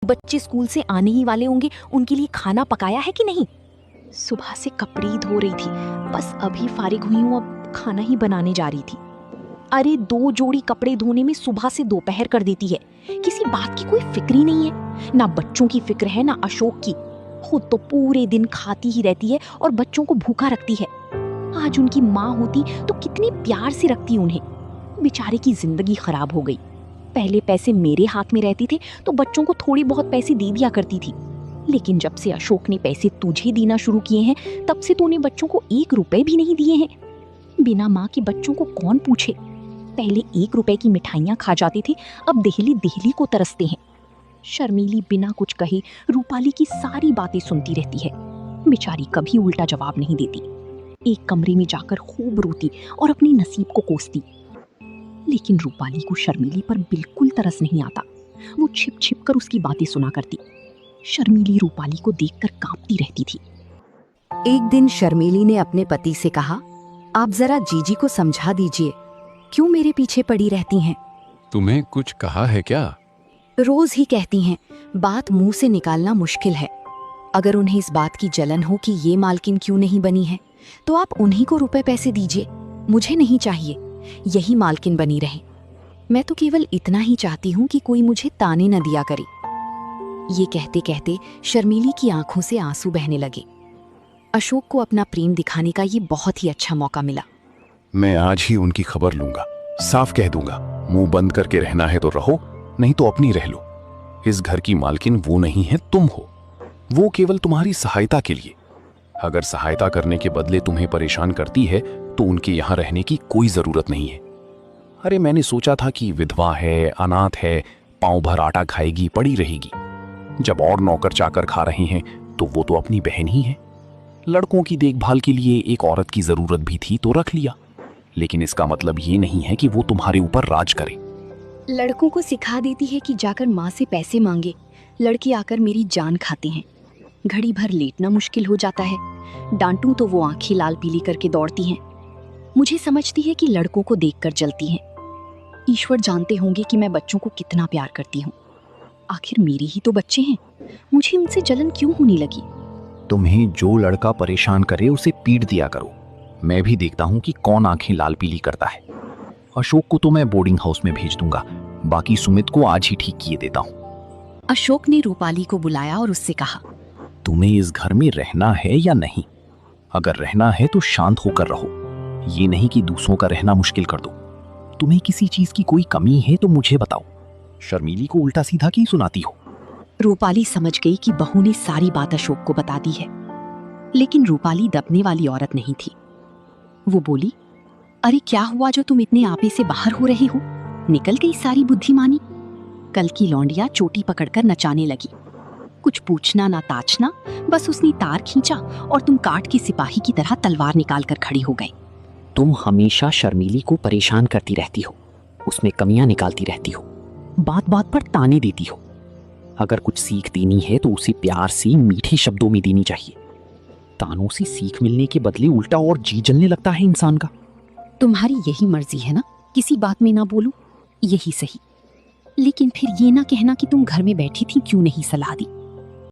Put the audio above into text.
बच्चे स्कूल से आने ही वाले होंगे, उनके लिए खाना पकाया है कि नहीं? सुबह से कपड़े ही धो रही थी, बस अभी फारिग हुई हूँ, अब खाना ही बनाने जा रही थी। अरे 2 जोड़ी कपड़े धोने में सुबह से दोपहर कर देती है। किसी बात की कोई फिक्र ही नहीं है, ना बच्चों की फिक्र है ना अशोक की। खुद तो पूरे दिन खाती ही रहती है और बच्चों को भूखा रखती है। आज उनकी माँ होती तो कितनी प्यार से रखती उन्हें। बेचारे की जिंदगी खराब हो गई। पहले पैसे मेरे हाथ में रहते थे तो बच्चों को थोड़ी बहुत पैसे दे दिया करती थी, लेकिन जब से अशोक ने पैसे तुझे देना शुरू किए हैं तब से तूने बच्चों को 1 रुपए भी नहीं दिए हैं। बिना माँ के बच्चों को कौन पूछे। पहले 1 रुपए की मिठाइयाँ खा जाते थे, अब देहली देहली को तरसते हैं। शर्मीली बिना कुछ कहे रूपाली की सारी बातें सुनती रहती है। बेचारी कभी उल्टा जवाब नहीं देती। एक कमरे में जाकर खूब रोती और अपने नसीब को कोसती, लेकिन रूपाली को शर्मीली पर बिल्कुल तरस नहीं आता। वो छिप छिप कर उसकी बातें सुना करती। शर्मीली रूपाली को देखकर कांपती रहती थी। एक दिन शर्मीली ने अपने पति से कहा, आप जरा जीजी को समझा दीजिए, क्यों मेरे पीछे पड़ी रहती हैं? तुम्हें कुछ कहा है क्या? रोज ही कहती हैं, बात मुंह से निकालना मुश्किल है। अगर उन्हें इस बात की जलन हो कि ये मालकिन क्यों नहीं बनी है, तो आप उन्हीं को रुपए पैसे दीजिए, मुझे नहीं चाहिए। यही मालकिन बनी रहे। मैं तो केवल इतना ही चाहती हूँ कि कोई मुझे ताने न दिया करे। ये कहते कहते शर्मीली की आंखों से आंसू बहने लगे। अशोक को अपना प्रेम दिखाने का ये बहुत ही अच्छा मौका मिला। मैं आज ही उनकी खबर लूंगा, साफ कह दूंगा, मुंह बंद करके रहना है तो रहो, नहीं तो अपनी रह लो। इस घर की मालकिन वो नहीं है, तुम हो। वो केवल तुम्हारी सहायता के लिए। अगर सहायता करने के बदले तुम्हें परेशान करती है तो उनके यहाँ रहने की कोई जरूरत नहीं है। अरे मैंने सोचा था कि विधवा है, अनाथ है, पांव भर आटा खाएगी, पड़ी रहेगी। जब और नौकर चाकर खा रहे हैं तो वो तो अपनी बहन ही है। लड़कों की देखभाल के लिए एक औरत की जरूरत भी थी तो रख लिया, लेकिन इसका मतलब ये नहीं है कि वो तुम्हारे ऊपर राज करे। लड़कों को सिखा देती है कि जाकर माँ से पैसे मांगे। लड़के आकर मेरी जान खाते हैं। घड़ी भर लेटना मुश्किल हो जाता है। डांटूं तो वो आंखें लाल पीली करके दौड़ती हैं। मुझे समझती है कि लड़कों को देखकर जलती हैं। ईश्वर जानते होंगे कि मैं बच्चों को कितना प्यार करती हूँ। आखिर मेरे ही तो बच्चे हैं, मुझे उनसे जलन क्यों होने लगी? तुम्हें जो लड़का परेशान करे उसे पीट दिया करो। मैं भी देखता हूँ कि कौन आंखें लाल पीली करता है। अशोक को तो मैं बोर्डिंग हाउस में भेज दूंगा, बाकी सुमित को आज ही ठीक किए देता हूँ। अशोक ने रूपाली को बुलाया और उससे कहा, तुम्हें इस घर में रहना है या नहीं? अगर रहना है तो शांत होकर रहो, ये नहीं कि दूसरों का रहना मुश्किल कर दो। तुम्हें किसी चीज की कोई कमी है तो मुझे बताओ। शर्मीली को उल्टा सीधा क्यों सुनाती हो? रूपाली समझ गई कि बहू ने सारी बात अशोक को बता दी है, लेकिन रूपाली दबने वाली औरत नहीं थी। वो बोली, अरे क्या हुआ जो तुम इतने आपे से बाहर हो रहे हो? निकल गई सारी बुद्धिमानी? कल की लौंडिया चोटी पकड़कर नचाने लगी। कुछ पूछना ना ताछना, बस उसने तार खींचा और तुम काट के सिपाही की तरह तलवार निकाल कर खड़ी हो गए। तुम हमेशा शर्मीली को परेशान करती रहती हो, उसमें कमियां निकालती रहती हो, बात बात पर ताने देती हो। अगर कुछ सीख देनी है तो उसे प्यार से मीठे शब्दों में देनी चाहिए। तानों से सीख मिलने के बदले उल्टा और जी जलने लगता है इंसान का। तुम्हारी यही मर्जी है ना, किसी बात में ना बोलूं, यही सही। लेकिन फिर ये ना कहना कि तुम घर में बैठी थी क्यों नहीं सलाह दी।